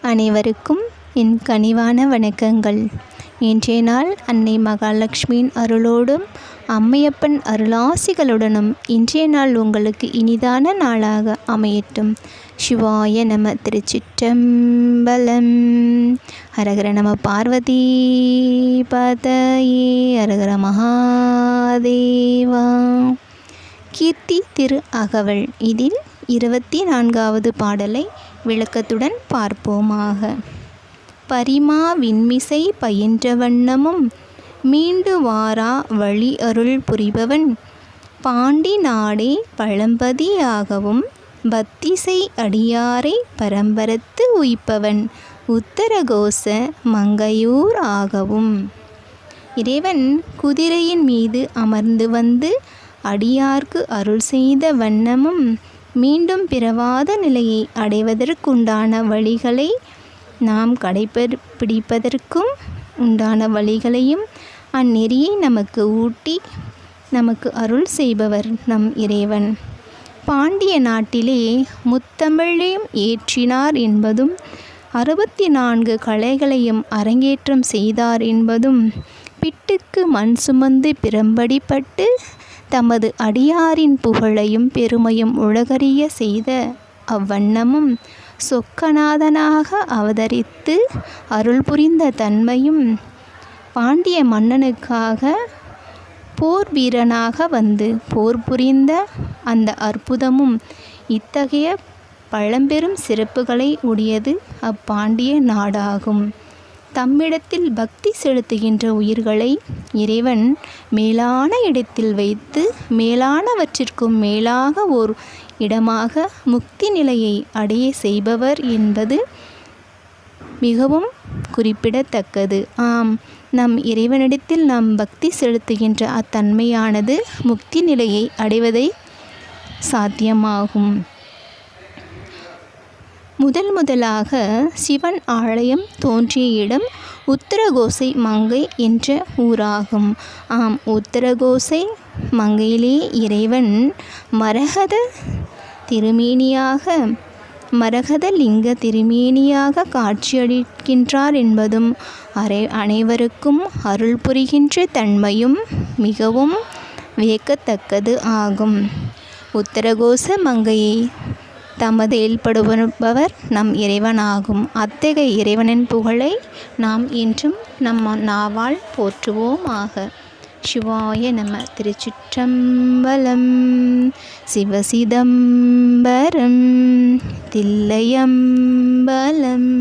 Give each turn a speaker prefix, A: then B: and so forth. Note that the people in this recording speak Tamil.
A: அனைவருக்கும் என் கனிவான வணக்கங்கள். இன்றைய நாள் அன்னை மகாலட்சுமியின் அருளோடும் அம்மையப்பன் அருளாசிகளுடனும் இன்றைய நாள் உங்களுக்கு இனிதான நாளாக அமையட்டும். சிவாய நம. திருச்சிற்றம்பலம். ஹரஹர நம பார்வதி பதயே. ஹரஹர மகாதேவா. கீர்த்தி திரு அகவல். இதில் 24வது பாடலை விளக்கத்துடன் பார்ப்போமாக. பரிமா விண்மிசை பயின்ற வண்ணமும் மீண்டு வாரா வழி அருள் புரிபவன், பாண்டி நாடே பழம்பதியாகவும் பத்திசை அடியாரை பரம்பரத்து உய்ப்பவன், உத்தரகோச மங்கையூர் ஆகவும். இறைவன் குதிரையின் மீது அமர்ந்து வந்து அடியார்க்கு அருள் செய்த வண்ணமும் மீண்டும் பிறவாத நிலையை அடைவதற்குண்டான வழிகளை நாம் கடைப்பிடிப்பதற்கும் உண்டான வழிகளையும் அந்நெறியை நமக்கு ஊட்டி நமக்கு அருள் செய்பவர் நம் இறைவன். பாண்டிய நாட்டிலே முத்தமிழையும் ஏற்றினார் என்பதும் 64 கலைகளையும் அரங்கேற்றம் செய்தார் என்பதும், பிட்டுக்கு மண் சுமந்து பிறம்படிப்பட்டு தமது அடியாரின் புகழையும் பெருமையும் உலகறிய செய்த அவ்வண்ணமும், சொக்கநாதனாக அவதரித்து அருள் புரிந்த தன்மையும், பாண்டிய மன்னனுக்காக போர் வீரனாக வந்து போர் புரிந்த அந்த அற்புதமும், இத்தகைய பழம்பெரும் சிறப்புகளை உடையது அப்பாண்டிய நாடாகும். தம்மிடத்தில் பக்தி செலுத்துகின்ற உயிர்களை இறைவன் மேலான இடத்தில் வைத்து மேலானவற்றிற்கும் மேலாக ஓர் இடமாக முக்தி நிலையை அடைய செய்பவர் என்பது மிகவும் குறிப்பிடத்தக்கது. ஆம், நம் இறைவனிடத்தில் நாம் பக்தி செலுத்துகின்ற அத்தன்மையானது முக்தி நிலையை அடைவதை சாத்தியமாகும். முதலாக சிவன் ஆலயம் தோன்றிய இடம் உத்தரகோசை மங்கை என்ற ஊராகும். ஆம், உத்தரகோசை மங்கையிலே இறைவன் மரகத லிங்க திருமேனியாக காட்சியளிக்கின்றார் என்பதும், அனைவருக்கும் அருள் புரிகின்ற தன்மையும் மிகவும் வியக்கத்தக்கது ஆகும். உத்தரகோச மங்கையை தமது ஏற்படுபவர் நம் இறைவனாகும். அத்தகைய இறைவனின் புகழை நாம் இன்றும் நம் நாவால் போற்றுவோமாக. சிவாய நம. திருச்சிற்றம்பலம். சிவசிதம்பரம் தில்லையம்பலம்.